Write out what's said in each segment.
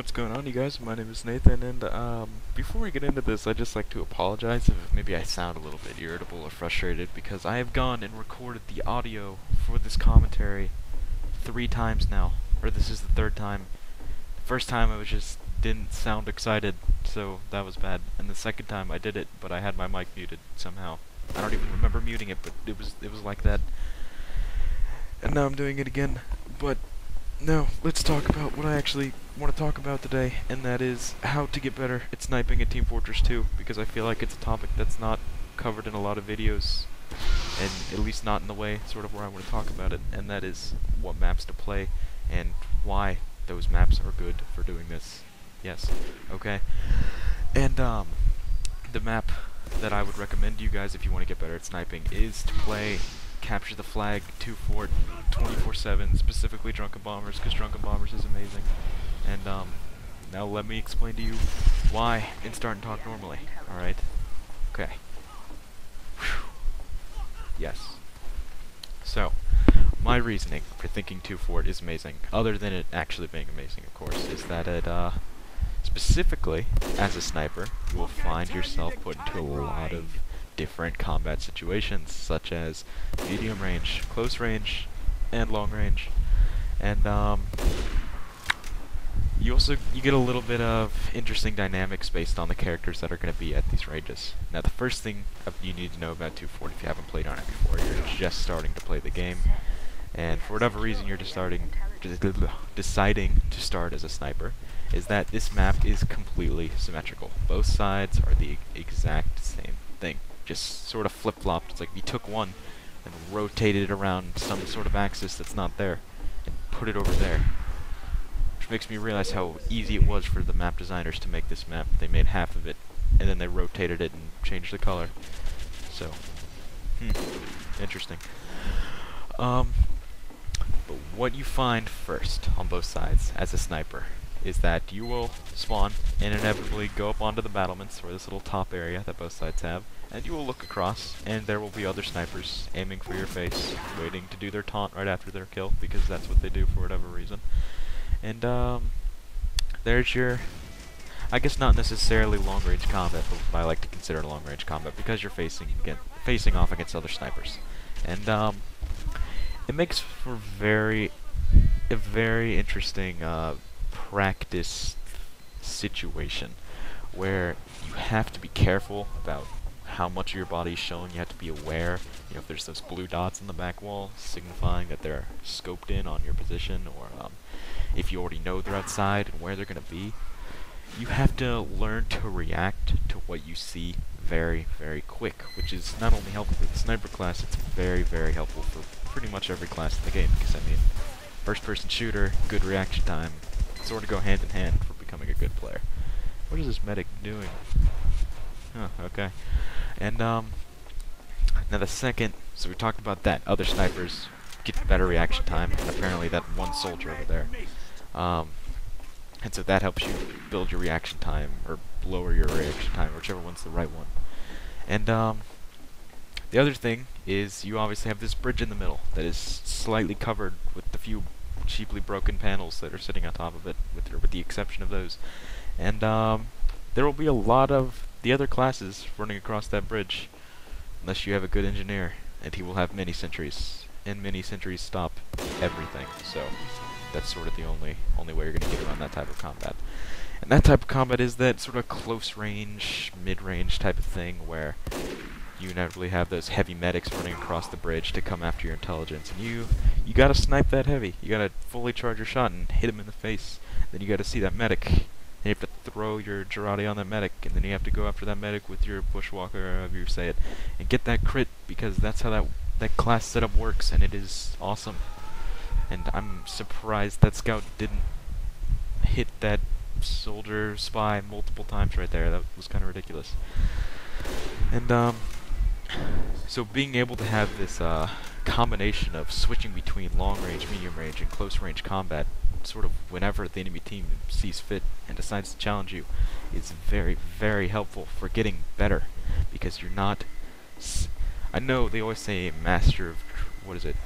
What's going on, you guys? My name is Nathan, and before we get into this, I'd just like to apologize if maybe I sound a little bit irritable or frustrated, because I have gone and recorded the audio for this commentary 3 times now, or this is the 3rd time. The first time I was just didn't sound excited, so that was bad, and the second time I did it, but I had my mic muted somehow. I don't even remember muting it, but it was like that. And now I'm doing it again, but now, let's talk about what I actually want to talk about today, and that is how to get better at sniping in Team Fortress 2, because I feel like it's a topic that's not covered in a lot of videos, and at least not in the way sort of where I want to talk about it, and that is what maps to play, and why those maps are good for doing this. Yes, okay. And, the map that I would recommend to you guys if you want to get better at sniping is to play Capture the Flag 2 Fort 24/7, specifically Drunken Bombers, because Drunken Bombers is amazing. And now let me explain to you why and start and talk normally. Alright? Okay. Whew. Yes. So, my reasoning for thinking 2 Fort is amazing, other than it actually being amazing, of course, is that it, specifically, as a sniper, you will find yourself put into a lot of different combat situations, such as medium range, close range, and long range. And you get a little bit of interesting dynamics based on the characters that are going to be at these ranges. Now, the first thing you need to know about 2 Fort, if you haven't played on it before, you're just starting to play the game, and for whatever reason you're deciding to start as a sniper, is that this map is completely symmetrical. Both sides are the exact same thing, just sort of flip-flopped. It's like if you took one and rotated it around some sort of axis that's not there and put it over there. Which makes me realize how easy it was for the map designers to make this map. They made half of it, and then they rotated it and changed the color. So, interesting. But what you find first on both sides as a sniper is that you will spawn and inevitably go up onto the battlements, or this little top area that both sides have, and you will look across, and there will be other snipers aiming for your face, waiting to do their taunt right after their kill, because that's what they do for whatever reason. And, there's your, I guess not necessarily long-range combat, but what I like to consider long-range combat, because you're facing off against other snipers. And, it makes for a very interesting, practice situation where you have to be careful about how much of your body is showing. You have to be aware, if there's those blue dots on the back wall signifying that they're scoped in on your position, or if you already know they're outside and where they're going to be. You have to learn to react to what you see very, very quick, which is not only helpful for the sniper class, it's very, very helpful for pretty much every class in the game, because I mean, first-person shooter, good reaction time, sort of go hand in hand for becoming a good player. What is this medic doing? Huh, okay. And, now the second, so we talked about that, other snipers get better reaction time, and apparently that one soldier over there. And so that helps you build your reaction time, or lower your reaction time, whichever one's the right one. And, the other thing is you obviously have this bridge in the middle that is slightly covered with the few cheaply broken panels that are sitting on top of it, with the exception of those. And there will be a lot of the other classes running across that bridge, unless you have a good engineer, and he will have mini sentries, and mini sentries stop everything. So that's sort of the only way you're going to get around that type of combat. And that type of combat is that sort of close range, mid-range type of thing, where you inevitably have those heavy medics running across the bridge to come after your intelligence, and you gotta snipe that heavy. You gotta fully charge your shot and hit him in the face. Then you gotta see that medic, and you have to throw your Girardi on that medic, and then you have to go after that medic with your bushwalker, or however you say it, and get that crit, because that's how that class setup works, and it is awesome. And I'm surprised that scout didn't hit that soldier spy multiple times right there. That was kind of ridiculous. And so being able to have this combination of switching between long range, medium range, and close range combat, sort of whenever the enemy team sees fit and decides to challenge you, is very, very helpful for getting better, because you're not. I know they always say master of, what is it?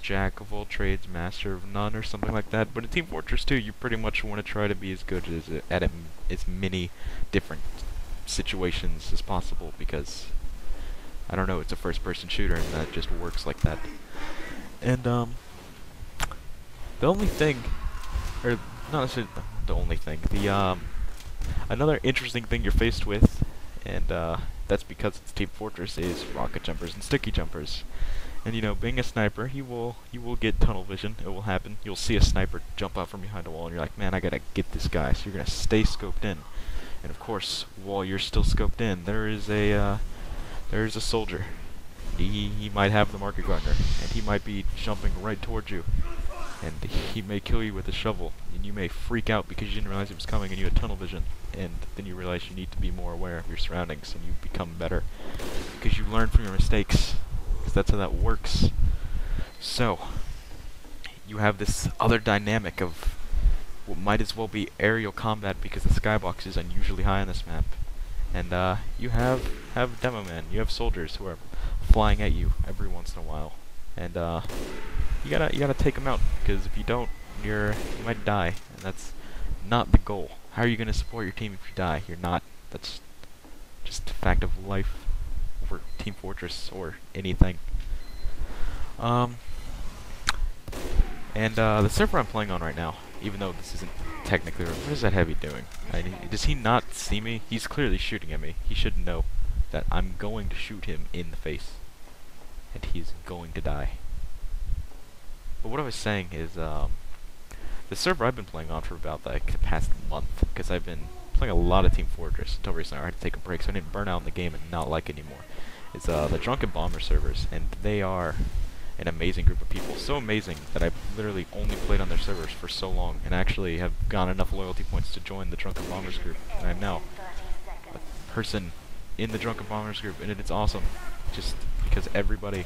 jack of all trades, master of none, or something like that. But in Team Fortress 2, you pretty much want to try to be as good at as many different situations as possible, because I don't know, it's a first-person shooter, and that just works like that. And the only thing, or not necessarily the only thing, the another interesting thing you're faced with, and that's because it's Team Fortress, is rocket jumpers and sticky jumpers. And you know, being a sniper, you will get tunnel vision. It will happen. You'll see a sniper jump out from behind a wall, and you're like, man, I gotta get this guy. So you're gonna stay scoped in. And of course, while you're still scoped in, there is a soldier. He might have the market gardener, and he might be jumping right towards you, and he may kill you with a shovel, and you may freak out because you didn't realize he was coming, and you had tunnel vision, and then you realize you need to be more aware of your surroundings, and you become better because you learn from your mistakes, because that's how that works. So you have this other dynamic of what might as well be aerial combat, because the skybox is unusually high on this map. And you have demo men, you have soldiers who are flying at you every once in a while, and you gotta take them out, because if you don't, you might die, and that's not the goal. How are you gonna support your team if you die? You're not. That's just a fact of life for Team Fortress or anything. The server I'm playing on right now, even though this isn't technically, what is that heavy doing? Does he not see me? He's clearly shooting at me. He should know that I'm going to shoot him in the face, and he's going to die. But what I was saying is, the server I've been playing on for about like the past month, because I've been playing a lot of Team Fortress until recently. I had to take a break so I didn't burn out in the game and not like it anymore. It's the Drunken Bomber servers, and they are an amazing group of people. So amazing that I've literally only played on their servers for so long, and actually have gotten enough loyalty points to join the Drunken Bombers group. And I'm now a person in the Drunken Bombers group, and it's awesome. Just because everybody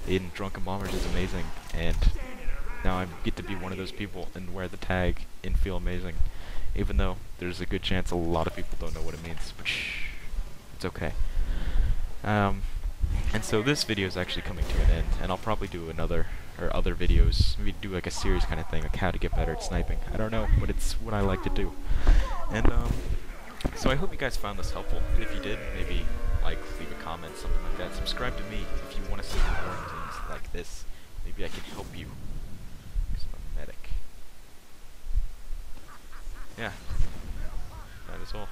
in Drunken Bombers is amazing, and now I get to be one of those people and wear the tag and feel amazing, even though there's a good chance a lot of people don't know what it means, but shh, it's okay. And so this video is actually coming to an end, and I'll probably do other videos, maybe do like a series kind of thing, like how to get better at sniping. I don't know, but it's what I like to do. And so I hope you guys found this helpful, and if you did, maybe like, leave a comment, something like that. Subscribe to me if you want to see more things like this. Maybe I can help you, because I'm a medic. Yeah, that is all.